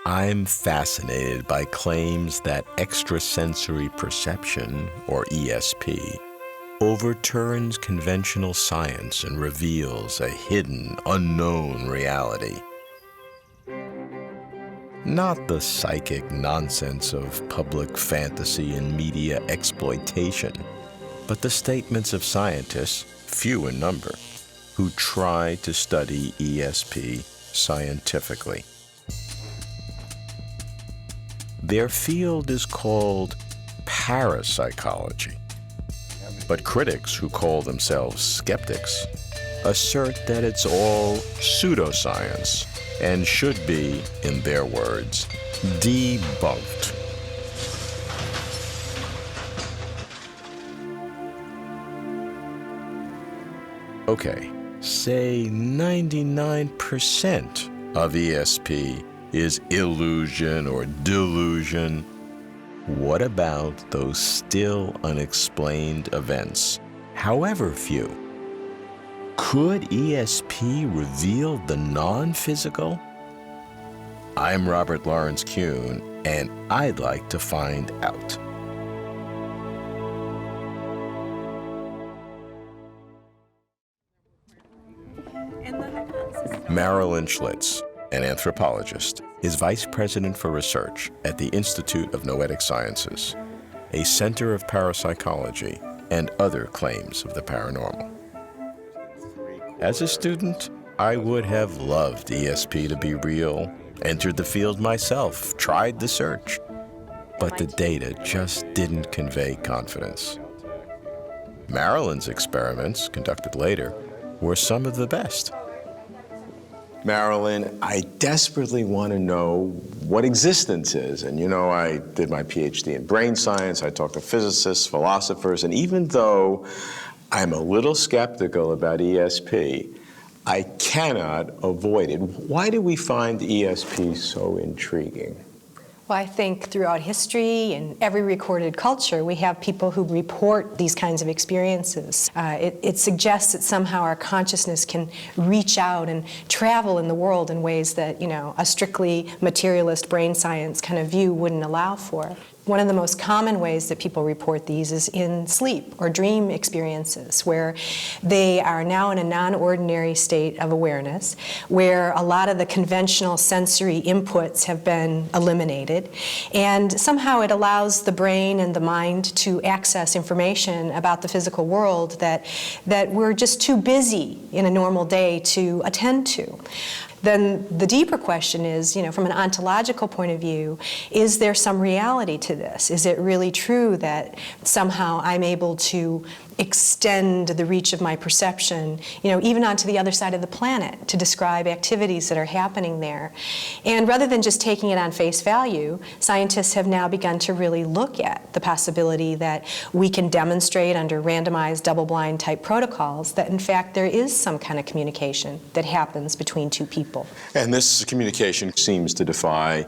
I'm fascinated by claims that extrasensory perception, or ESP, overturns conventional science and reveals a hidden, unknown reality. Not the psychic nonsense of public fantasy and media exploitation, but the statements of scientists, few in number, who try to study ESP scientifically. Their field is called parapsychology, but critics who call themselves skeptics assert that it's all pseudoscience and should be, in their words, debunked. Okay, say 99% of ESP is illusion or delusion. What about those still unexplained events, however few? Could ESP reveal the non-physical? I'm Robert Lawrence Kuhn, and I'd like to find out. Marilyn Schlitz, an anthropologist, is Vice President for Research at the Institute of Noetic Sciences, a center of parapsychology and other claims of the paranormal. As a student, I would have loved ESP to be real, entered the field myself, tried the search, but the data just didn't convey confidence. Marilyn's experiments, conducted later, were some of the best. Marilyn, I desperately want to know what existence is. And you know, I did my PhD in brain science, I talked to physicists, philosophers, and even though I'm a little skeptical about ESP, I cannot avoid it. Why do we find ESP so intriguing? Well, I think throughout history and every recorded culture, we have people who report these kinds of experiences. It suggests that somehow our consciousness can reach out and travel in the world in ways that, you know, a strictly materialist brain science kind of view wouldn't allow for. One of the most common ways that people report these is in sleep or dream experiences, where they are now in a non-ordinary state of awareness, where a lot of the conventional sensory inputs have been eliminated, and somehow it allows the brain and the mind to access information about the physical world that we're just too busy in a normal day to attend to. Then the deeper question is, you know, from an ontological point of view, is there some reality to this? Is it really true that somehow I'm able to extend the reach of my perception, you know, even onto the other side of the planet to describe activities that are happening there? And rather than just taking it on face value, scientists have now begun to really look at the possibility that we can demonstrate under randomized double-blind type protocols that in fact there is some kind of communication that happens between two people. And this communication seems to defy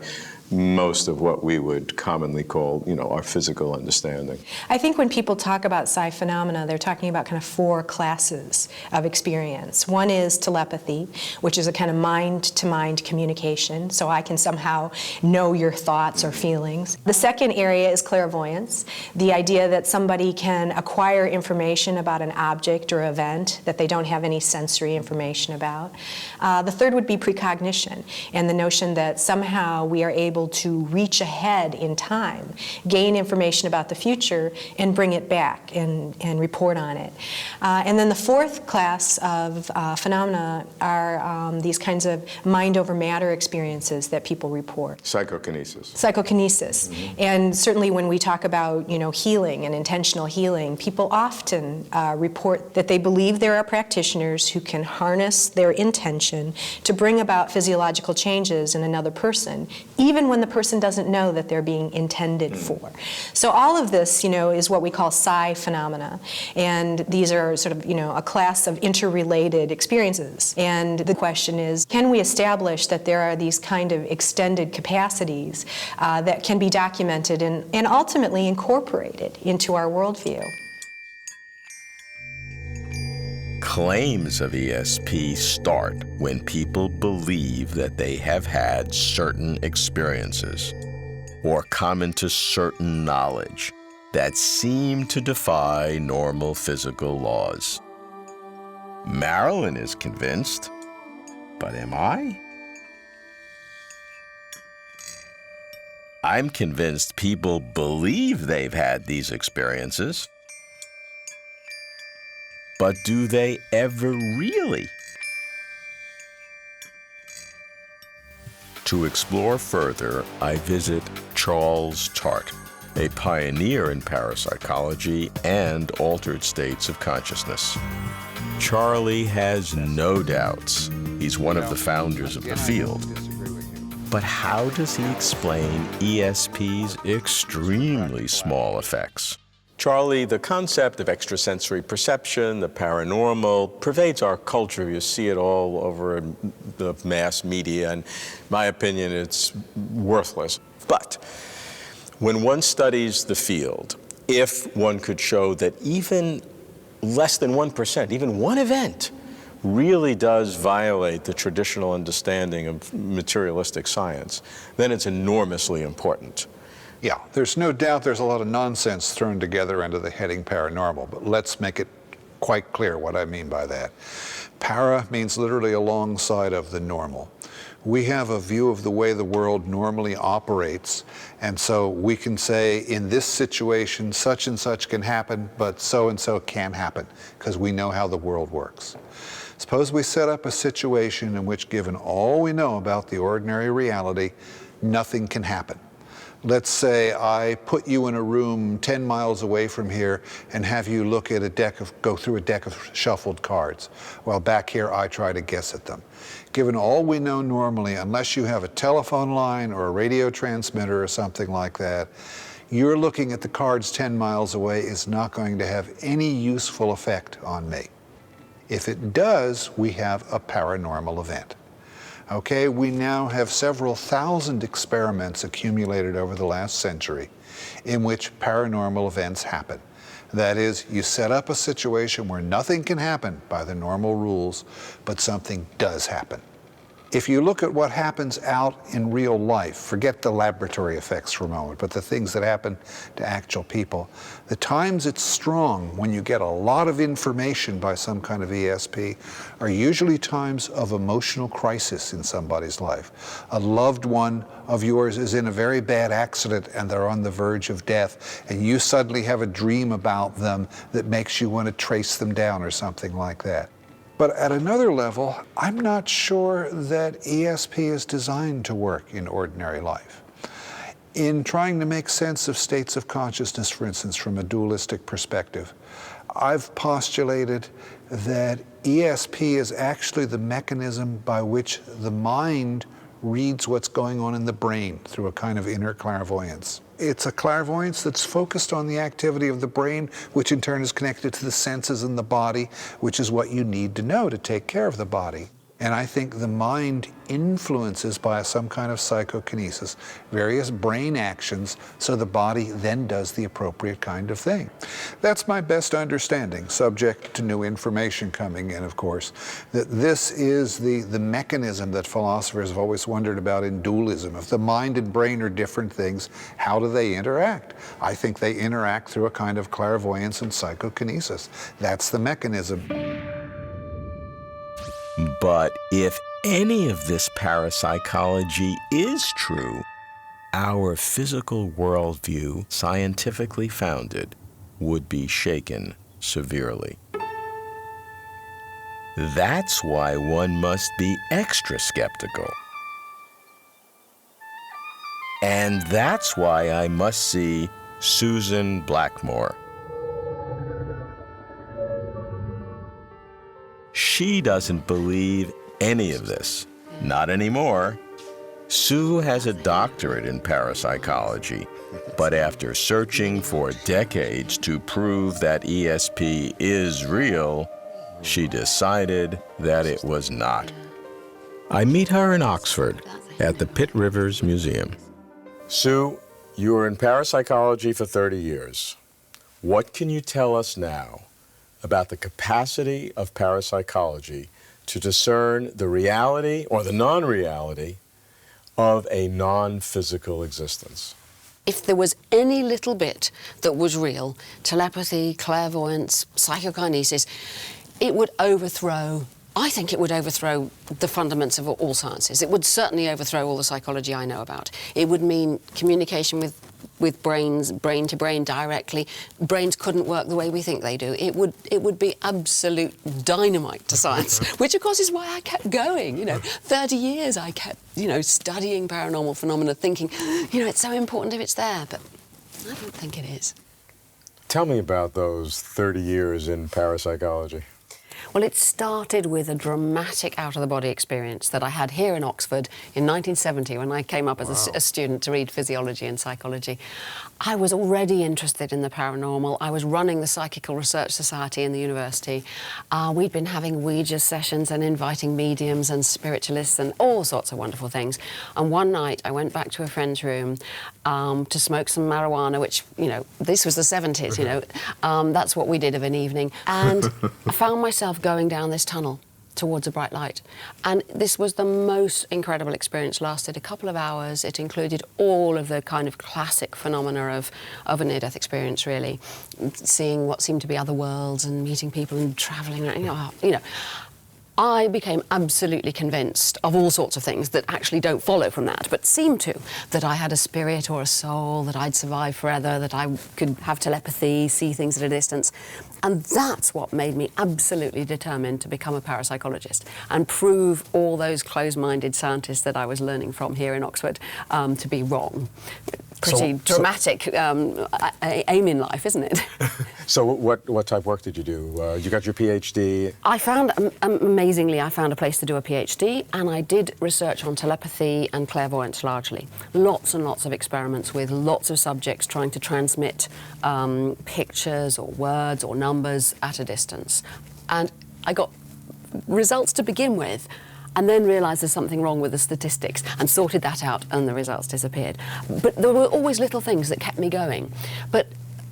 most of what we would commonly call, you know, our physical understanding. I think when people talk about psi phenomena, they're talking about kind of four classes of experience. One is telepathy, which is a kind of mind-to-mind communication, so I can somehow know your thoughts or feelings. The second area is clairvoyance, the idea that somebody can acquire information about an object or event that they don't have any sensory information about. The third would be precognition, and the notion that somehow we are able to reach ahead in time, gain information about the future, and bring it back and report on it. And then the fourth class of phenomena are these kinds of mind over matter experiences that people report. Psychokinesis. Psychokinesis. Mm-hmm. And certainly when we talk about, you know, healing and intentional healing, people often report that they believe there are practitioners who can harness their intention to bring about physiological changes in another person, even when the person doesn't know that they're being intended for. So all of this, you know, is what we call psi phenomena. And these are sort of, you know, a class of interrelated experiences. And the question is, can we establish that there are these kind of extended capacities that can be documented and ultimately incorporated into our worldview? Claims of ESP start when people believe that they have had certain experiences or come into certain knowledge that seem to defy normal physical laws. Marilyn is convinced, but am I? I'm convinced people believe they've had these experiences, but do they ever really? To explore further, I visit Charles Tart, a pioneer in parapsychology and altered states of consciousness. Charlie has no doubts he's one of the founders of the field. But how does he explain ESP's extremely small effects? Charlie, the concept of extrasensory perception, the paranormal, pervades our culture. You see it all over the mass media, and in my opinion, it's worthless. But when one studies the field, if one could show that even less than 1%, even one event, really does violate the traditional understanding of materialistic science, then it's enormously important. Yeah, there's no doubt there's a lot of nonsense thrown together under the heading paranormal, but let's make it quite clear what I mean by that. Para means literally alongside of the normal. We have a view of the way the world normally operates, and so we can say in this situation such and such can happen, but so and so can't happen, because we know how the world works. Suppose we set up a situation in which, given all we know about the ordinary reality, nothing can happen. Let's say I put you in a room 10 miles away from here and have you look at go through a deck of shuffled cards. Well, back here I try to guess at them. Given all we know normally, unless you have a telephone line or a radio transmitter or something like that, you're looking at the cards 10 miles away is not going to have any useful effect on me. If it does, we have a paranormal event. Okay, we now have several thousand experiments accumulated over the last century in which paranormal events happen. That is, you set up a situation where nothing can happen by the normal rules, but something does happen. If you look at what happens out in real life, forget the laboratory effects for a moment, but the things that happen to actual people, the times it's strong when you get a lot of information by some kind of ESP are usually times of emotional crisis in somebody's life. A loved one of yours is in a very bad accident and they're on the verge of death, and you suddenly have a dream about them that makes you want to trace them down or something like that. But at another level, I'm not sure that ESP is designed to work in ordinary life. In trying to make sense of states of consciousness, for instance, from a dualistic perspective, I've postulated that ESP is actually the mechanism by which the mind reads what's going on in the brain through a kind of inner clairvoyance. It's a clairvoyance that's focused on the activity of the brain, which in turn is connected to the senses in the body, which is what you need to know to take care of the body. And I think the mind influences by some kind of psychokinesis various brain actions, so the body then does the appropriate kind of thing. That's my best understanding, subject to new information coming in, of course, that this is the mechanism that philosophers have always wondered about in dualism. If the mind and brain are different things, how do they interact? I think they interact through a kind of clairvoyance and psychokinesis. That's the mechanism. But if any of this parapsychology is true, our physical worldview, scientifically founded, would be shaken severely. That's why one must be extra skeptical. And that's why I must see Susan Blackmore. She doesn't believe any of this, not anymore. Sue has a doctorate in parapsychology, but after searching for decades to prove that ESP is real, she decided that it was not. I meet her in Oxford at the Pitt Rivers Museum. Sue, you were in parapsychology for 30 years. What can you tell us now about the capacity of parapsychology to discern the reality or the non-reality of a non-physical existence. If there was any little bit that was real, telepathy, clairvoyance, psychokinesis, it would overthrow, I think it would overthrow the fundamentals of all sciences. It would certainly overthrow all the psychology I know about. It would mean communication with brains, brain to brain directly. Brains couldn't work the way we think they do. It would be absolute dynamite to science, which of course is why I kept going. 30 years I kept, studying paranormal phenomena, thinking, it's so important if it's there, but I don't think it is. Tell me about those 30 years in parapsychology. Well, it started with a dramatic out-of-the-body experience that I had here in Oxford in 1970 when I came up as a student to read physiology and psychology. I was already interested in the paranormal. I was running the Psychical Research Society in the university. We'd been having Ouija sessions and inviting mediums and spiritualists and all sorts of wonderful things. And one night I went back to a friend's room to smoke some marijuana, which, this was the 70s, that's what we did of an evening. And I found myself going down this tunnel towards a bright light. And this was the most incredible experience. Lasted a couple of hours. It included all of the kind of classic phenomena of a near-death experience, really. Seeing what seemed to be other worlds and meeting people and travelling, I became absolutely convinced of all sorts of things that actually don't follow from that, but seem to. That I had a spirit or a soul, that I'd survive forever, that I could have telepathy, see things at a distance. And that's what made me absolutely determined to become a parapsychologist and prove all those closed-minded scientists that I was learning from here in Oxford to be wrong. Pretty dramatic aim in life, isn't it? So what type of work did you do? You got your PhD? I found, amazingly, I found a place to do a PhD, and I did research on telepathy and clairvoyance largely. Lots and lots of experiments with lots of subjects trying to transmit pictures or words or numbers at a distance. And I got results to begin with, and then realised there's something wrong with the statistics and sorted that out, and the results disappeared. But there were always little things that kept me going. But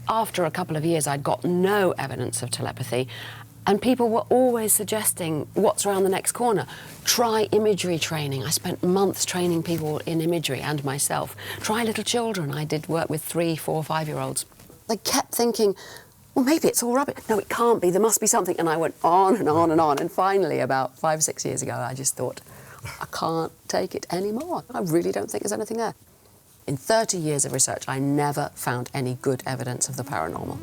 after a couple of years, I'd got no evidence of telepathy, and people were always suggesting, what's around the next corner? Try imagery training. I spent months training people in imagery and myself. Try little children. I did work with 3, 4, 5-year-olds. They kept thinking, well, maybe it's all rubbish. No, it can't be. There must be something. And I went on and on and on. And finally, about 5 or 6 years ago, I just thought, I can't take it anymore. I really don't think there's anything there. In 30 years of research, I never found any good evidence of the paranormal.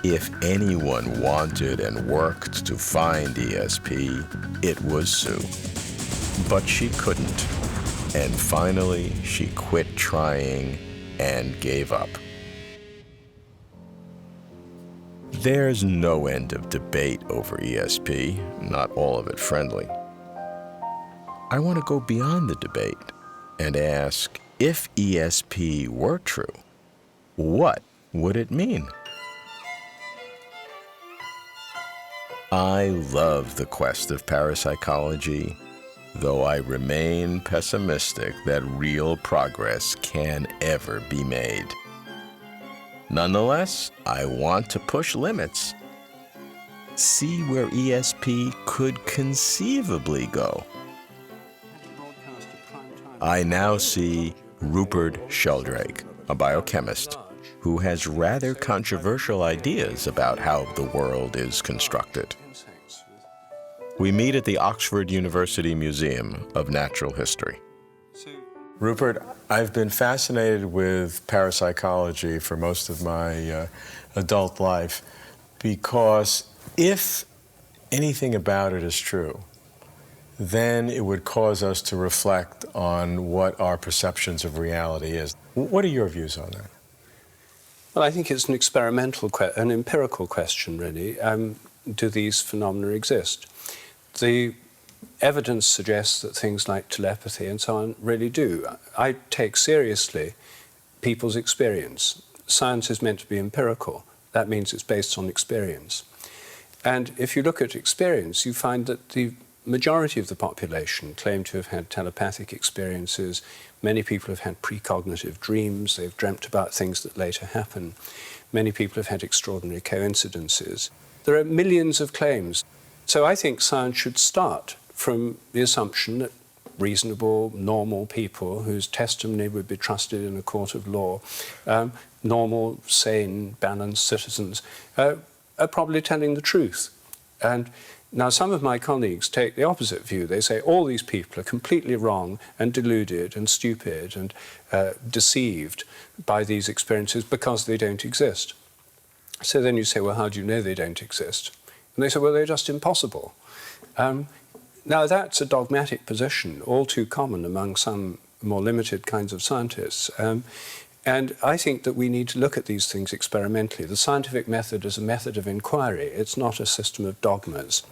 If anyone wanted and worked to find ESP, it was Sue. But she couldn't. And finally, she quit trying and gave up. There's no end of debate over ESP, not all of it friendly. I want to go beyond the debate and ask, if ESP were true, what would it mean? I love the quest of parapsychology, though I remain pessimistic that real progress can ever be made. Nonetheless, I want to push limits, see where ESP could conceivably go. I now see Rupert Sheldrake, a biochemist, who has rather controversial ideas about how the world is constructed. We meet at the Oxford University Museum of Natural History. Rupert, I've been fascinated with parapsychology for most of my adult life because if anything about it is true, then it would cause us to reflect on what our perceptions of reality is. What are your views on that? Well, I think it's an empirical question, really. Do these phenomena exist? The evidence suggests that things like telepathy and so on really do. I take seriously people's experience. Science is meant to be empirical. That means it's based on experience. And if you look at experience, you find that the majority of the population claim to have had telepathic experiences. Many people have had precognitive dreams. They've dreamt about things that later happen. Many people have had extraordinary coincidences. There are millions of claims. So I think science should start from the assumption that reasonable, normal people whose testimony would be trusted in a court of law, normal, sane, balanced citizens, are probably telling the truth. And now some of my colleagues take the opposite view. They say all these people are completely wrong and deluded and stupid and deceived by these experiences because they don't exist. So then you say, well, how do you know they don't exist? And they say, well, they're just impossible. Now, that's a dogmatic position, all too common among some more limited kinds of scientists. And I think that we need to look at these things experimentally. The scientific method is a method of inquiry. It's not a system of dogmas.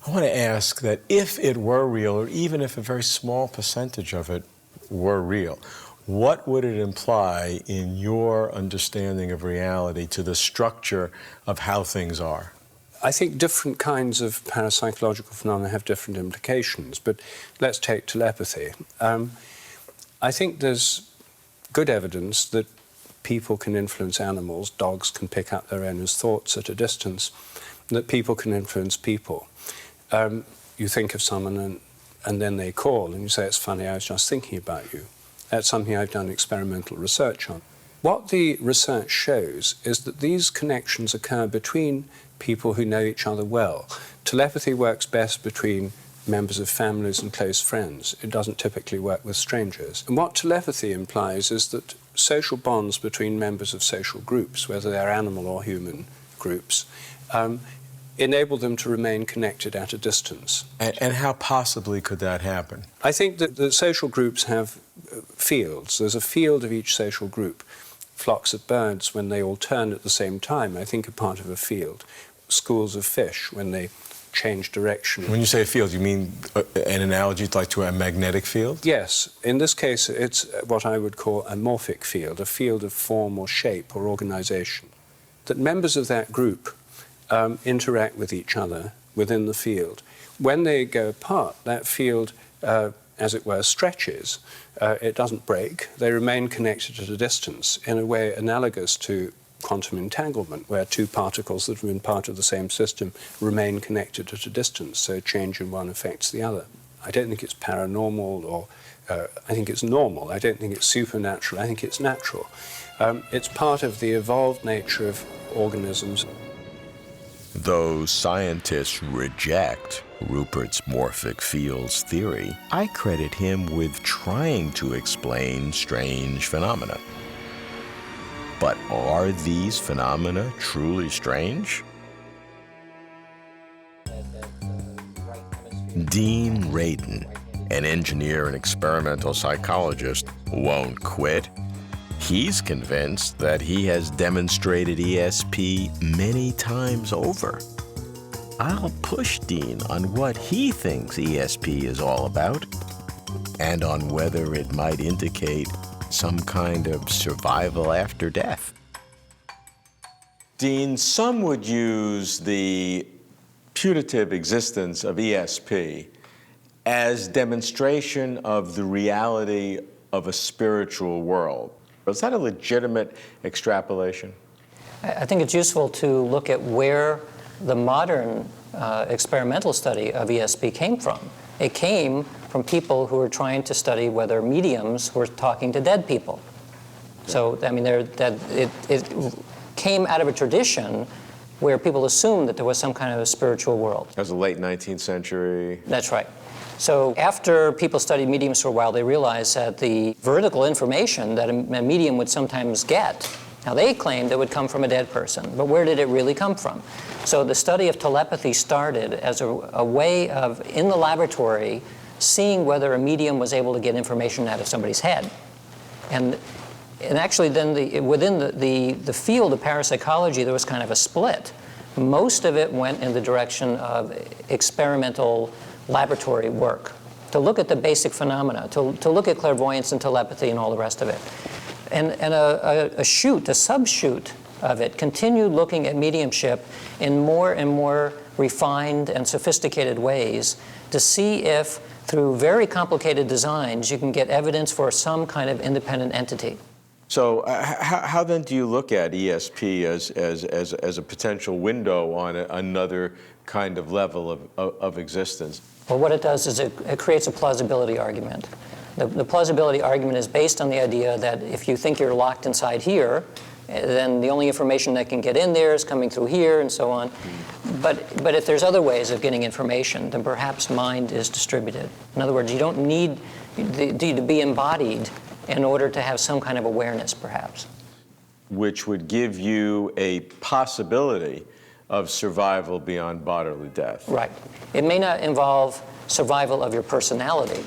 I want to ask that if it were real, or even if a very small percentage of it were real, what would it imply in your understanding of reality to the structure of how things are? I think different kinds of parapsychological phenomena have different implications, but let's take telepathy. I think there's good evidence that people can influence animals, dogs can pick up their owner's thoughts at a distance, that people can influence people. You think of someone and then they call and you say, it's funny, I was just thinking about you. That's something I've done experimental research on. What the research shows is that these connections occur between people who know each other well. Telepathy works best between members of families and close friends. It doesn't typically work with strangers. And what telepathy implies is that social bonds between members of social groups, whether they're animal or human groups, enable them to remain connected at a distance. And how possibly could that happen? I think that the social groups have fields. There's a field of each social group. Flocks of birds, when they all turn at the same time, I think are part of a field. Schools of fish, when they change direction. When you say a field, you mean an analogy like to a magnetic field? Yes. In this case, it's what I would call a morphic field, a field of form or shape or organization. That members of that group interact with each other within the field. When they go apart, that field, as it were, stretches. It doesn't break. They remain connected at a distance in a way analogous to quantum entanglement, where two particles that have been part of the same system remain connected at a distance, so change in one affects the other. I don't think it's paranormal, or I think it's normal. I don't think it's supernatural. I think it's natural. It's part of the evolved nature of organisms. Though scientists reject Rupert's morphic fields theory, I credit him with trying to explain strange phenomena. But are these phenomena truly strange? Dean Radin, an engineer and experimental psychologist, won't quit. He's convinced that he has demonstrated ESP many times over. I'll push Dean on what he thinks ESP is all about, and on whether it might indicate some kind of survival after death. Dean, some would use the putative existence of ESP as demonstration of the reality of a spiritual world. Is that a legitimate extrapolation? I think it's useful to look at where the modern experimental study of ESP came from. It came from people who were trying to study whether mediums were talking to dead people. So, I mean, it came out of a tradition where people assumed that there was some kind of a spiritual world. That was the late 19th century. That's right. So after people studied mediums for a while, they realized that the vertical information that a medium would sometimes get, now they claimed it would come from a dead person, but where did it really come from? So the study of telepathy started as a way of, in the laboratory, seeing whether a medium was able to get information out of somebody's head. And actually then within the field of parapsychology, there was kind of a split. Most of it went in the direction of experimental laboratory work, to look at the basic phenomena, to look at clairvoyance and telepathy and all the rest of it. And a shoot, a sub-shoot of it, continued looking at mediumship in more and more refined and sophisticated ways to see if, through very complicated designs, you can get evidence for some kind of independent entity. So how then do you look at ESP as a potential window on another kind of level of existence? Well, what it does is it creates a plausibility argument. The plausibility argument is based on the idea that if you think you're locked inside here, then the only information that can get in there is coming through here and so on. But if there's other ways of getting information, then perhaps mind is distributed. In other words, you don't need to be embodied in order to have some kind of awareness, perhaps. Which would give you a possibility of survival beyond bodily death. Right. It may not involve survival of your personality,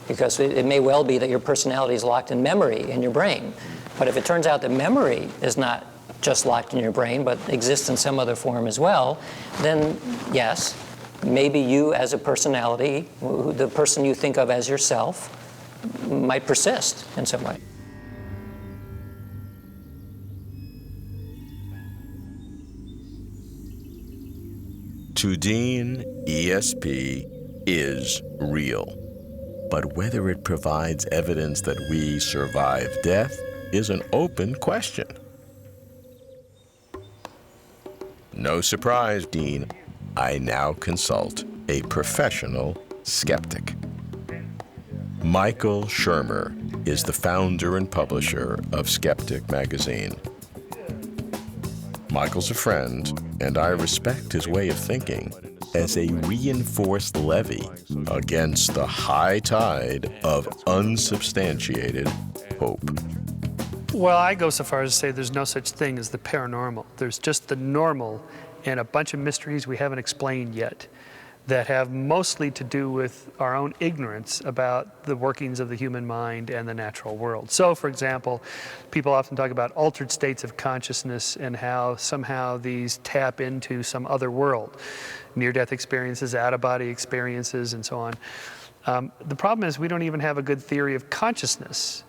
because it may well be that your personality is locked in memory in your brain. But if it turns out that memory is not just locked in your brain, but exists in some other form as well, then yes, maybe you as a personality, the person you think of as yourself, might persist in some way. To Dean, ESP is real. But whether it provides evidence that we survive death is an open question. No surprise, Dean, I now consult a professional skeptic. Michael Shermer is the founder and publisher of Skeptic magazine. Michael's a friend, and I respect his way of thinking as a reinforced levee against the high tide of unsubstantiated hope. Well, I go so far as to say there's no such thing as the paranormal. There's just the normal and a bunch of mysteries we haven't explained yet that have mostly to do with our own ignorance about the workings of the human mind and the natural world. So, for example, people often talk about altered states of consciousness and how somehow these tap into some other world. Near-death experiences, out-of-body experiences, and so on. The problem is we don't even have a good theory of consciousness.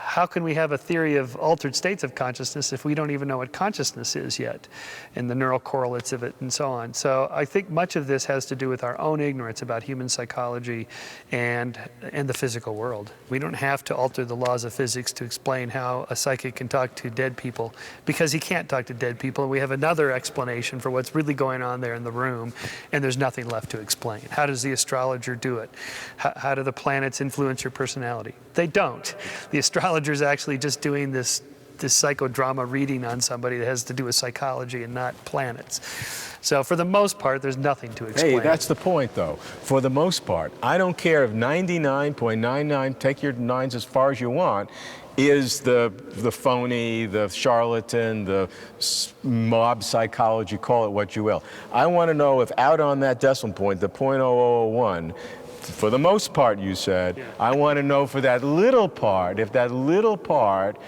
How can we have a theory of altered states of consciousness if we don't even know what consciousness is yet, and the neural correlates of it, and so on? So I think much of this has to do with our own ignorance about human psychology and the physical world. We don't have to alter the laws of physics to explain how a psychic can talk to dead people, because he can't talk to dead people, and we have another explanation for what's really going on there in the room, and there's nothing left to explain. How does the astrologer do it? How do the planets influence your personality? They don't. The astrologer's actually just doing this psychodrama reading on somebody that has to do with psychology and not planets. So for the most part, there's nothing to explain. Hey, that's the point, though. For the most part, I don't care if 99.99, take your nines as far as you want, is the phony, the charlatan, the mob psychology, call it what you will. I want to know if out on that decimal point, the 0.0001, for the most part, you said, yeah. I want to know for that little part, if that little part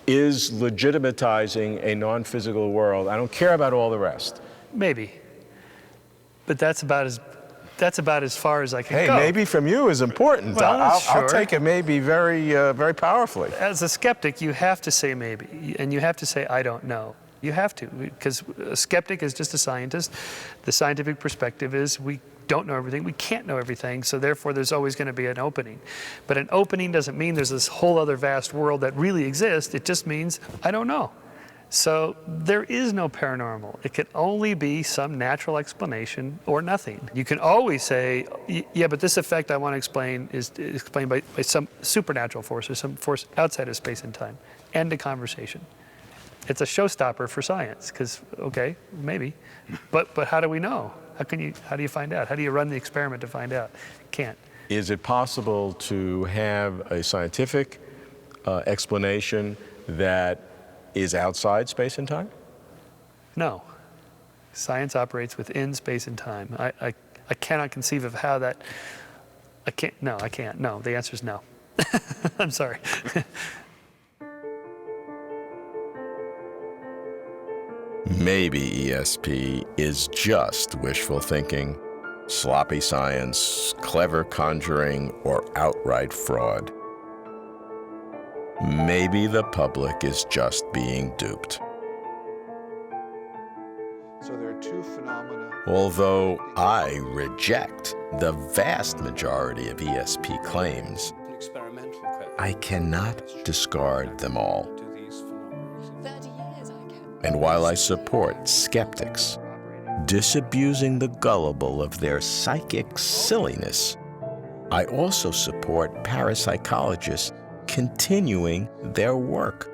is legitimatizing a non-physical world. I don't care about all the rest. Maybe. But that's about as far as I can go. Hey, maybe from you is important. Well, I'll take it maybe very powerfully. As a skeptic, you have to say maybe, and you have to say, I don't know. You have to, because a skeptic is just a scientist. The scientific perspective is we don't know everything, we can't know everything, so therefore there's always going to be an opening. But an opening doesn't mean there's this whole other vast world that really exists, it just means I don't know. So there is no paranormal. It can only be some natural explanation or nothing. You can always say, yeah, but this effect I want to explain is explained by some supernatural force or some force outside of space and time. End of conversation. It's a showstopper for science, because, okay, maybe, but how do we know? How do you find out? How do you run the experiment to find out? Can't. Is it possible to have a scientific explanation that is outside space and time? No. Science operates within space and time. I cannot conceive of how that, I can't. No, the answer is no. I'm sorry. Maybe ESP is just wishful thinking, sloppy science, clever conjuring, or outright fraud. Maybe the public is just being duped. So there are two phenomena. Although I reject the vast majority of ESP claims, An experimental question. I cannot discard them all. Do these phenomena exist? And while I support skeptics disabusing the gullible of their psychic silliness, I also support parapsychologists continuing their work.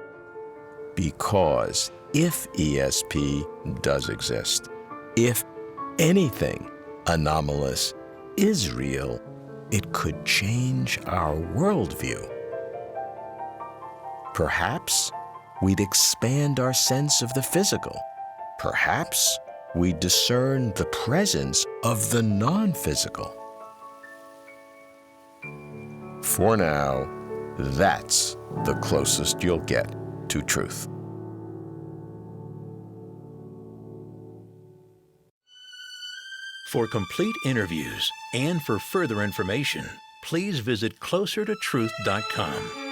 Because if ESP does exist, if anything anomalous is real, it could change our worldview. Perhaps we'd expand our sense of the physical. Perhaps we'd discern the presence of the non-physical. For now, that's the closest you'll get to truth. For complete interviews and for further information, please visit closertotruth.com.